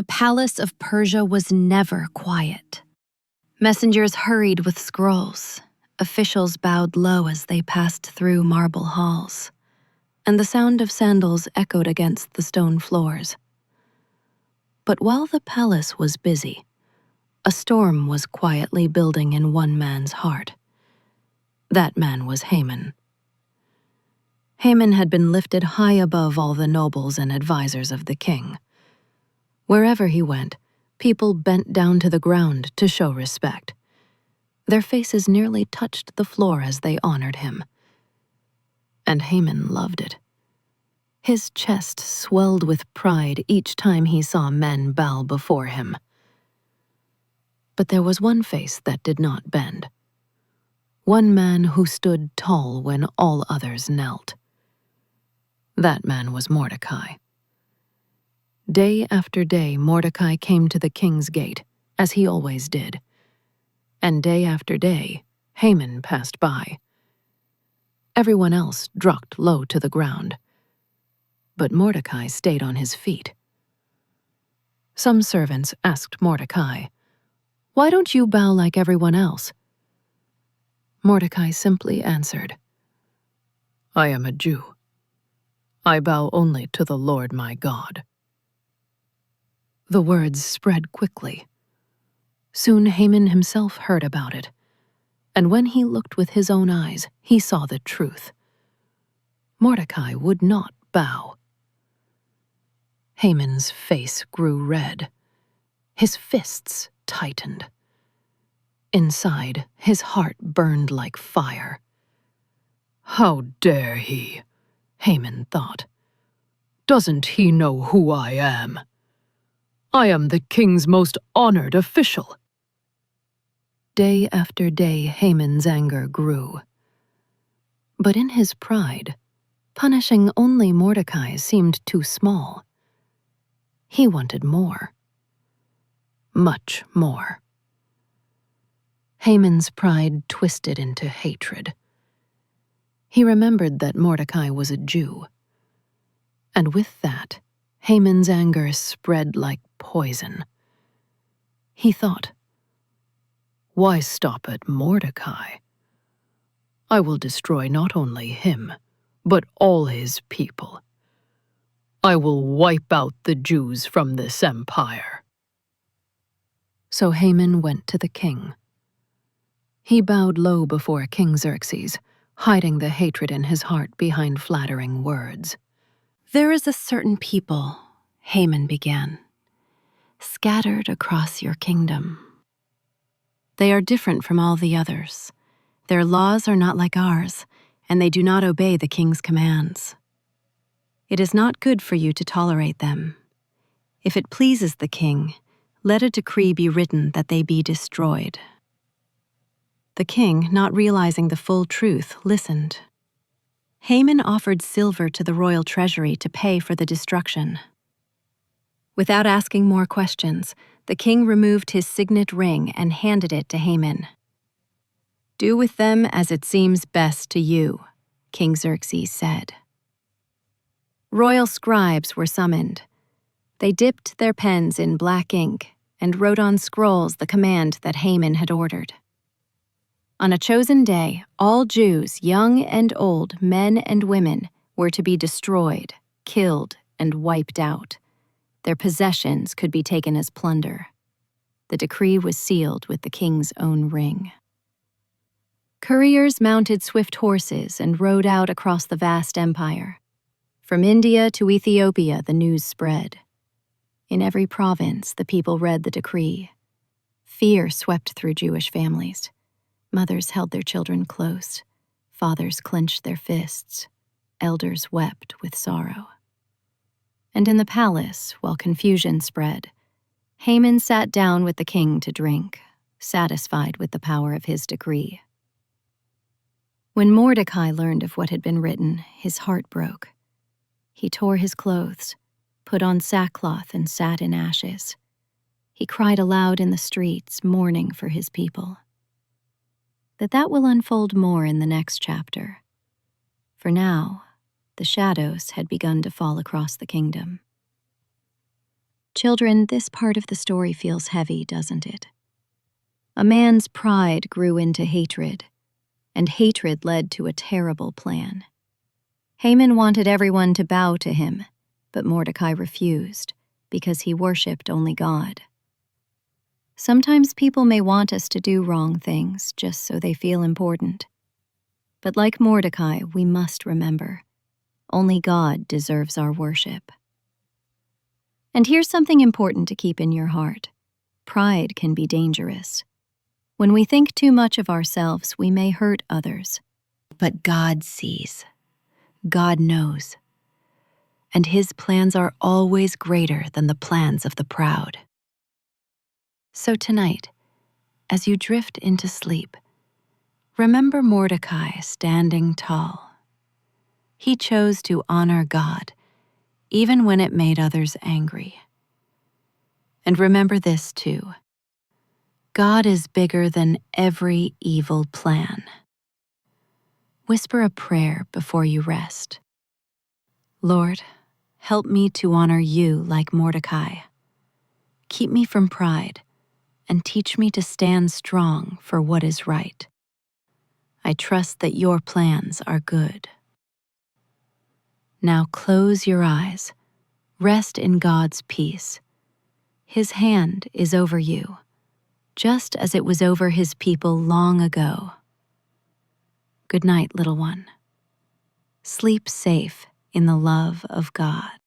The palace of Persia was never quiet. Messengers hurried with scrolls. Officials bowed low as they passed through marble halls, and the sound of sandals echoed against the stone floors. But while the palace was busy, a storm was quietly building in one man's heart. That man was Haman. Haman had been lifted high above all the nobles and advisors of the king. Wherever he went, people bent down to the ground to show respect. Their faces nearly touched the floor as they honored him. And Haman loved it. His chest swelled with pride each time he saw men bow before him. But there was one face that did not bend. One man who stood tall when all others knelt. That man was Mordecai. Day after day, Mordecai came to the king's gate, as he always did. And day after day, Haman passed by. Everyone else dropped low to the ground. But Mordecai stayed on his feet. Some servants asked Mordecai, "Why don't you bow like everyone else?" Mordecai simply answered, "I am a Jew. I bow only to the Lord my God." The words spread quickly. Soon Haman himself heard about it, and when he looked with his own eyes, he saw the truth. Mordecai would not bow. Haman's face grew red. His fists tightened. Inside, his heart burned like fire. "How dare he?" Haman thought. "Doesn't he know who I am? I am the king's most honored official." Day after day, Haman's anger grew. But in his pride, punishing only Mordecai seemed too small. He wanted more. Much more. Haman's pride twisted into hatred. He remembered that Mordecai was a Jew. And with that, Haman's anger spread like poison. He thought, "Why stop at Mordecai? I will destroy not only him, but all his people. I will wipe out the Jews from this empire." So Haman went to the king. He bowed low before King Xerxes, hiding the hatred in his heart behind flattering words. "There is a certain people," Haman began, "scattered across your kingdom. They are different from all the others. Their laws are not like ours, and they do not obey the king's commands. It is not good for you to tolerate them. If it pleases the king, let a decree be written that they be destroyed." The king, not realizing the full truth, listened. Haman offered silver to the royal treasury to pay for the destruction. Without asking more questions, the king removed his signet ring and handed it to Haman. "Do with them as it seems best to you," King Xerxes said. Royal scribes were summoned. They dipped their pens in black ink and wrote on scrolls the command that Haman had ordered. On a chosen day, all Jews, young and old, men and women, were to be destroyed, killed, and wiped out. Their possessions could be taken as plunder. The decree was sealed with the king's own ring. Couriers mounted swift horses and rode out across the vast empire. From India to Ethiopia, the news spread. In every province, the people read the decree. Fear swept through Jewish families. Mothers held their children close. Fathers clenched their fists. Elders wept with sorrow. And in the palace, while confusion spread, Haman sat down with the king to drink, satisfied with the power of his decree. When Mordecai learned of what had been written, his heart broke. He tore his clothes, put on sackcloth, and sat in ashes. He cried aloud in the streets, mourning for his people. But that will unfold more in the next chapter. For now, the shadows had begun to fall across the kingdom. Children, this part of the story feels heavy, doesn't it? A man's pride grew into hatred, and hatred led to a terrible plan. Haman wanted everyone to bow to him, but Mordecai refused because he worshipped only God. Sometimes people may want us to do wrong things just so they feel important. But like Mordecai, we must remember, only God deserves our worship. And here's something important to keep in your heart. Pride can be dangerous. When we think too much of ourselves, we may hurt others. But God sees. God knows. And His plans are always greater than the plans of the proud. So tonight, as you drift into sleep, remember Mordecai standing tall. He chose to honor God, even when it made others angry. And remember this too. God is bigger than every evil plan. Whisper a prayer before you rest. Lord, help me to honor you like Mordecai. Keep me from pride and teach me to stand strong for what is right. I trust that your plans are good. Now close your eyes. Rest in God's peace. His hand is over you, just as it was over His people long ago. Good night, little one. Sleep safe in the love of God.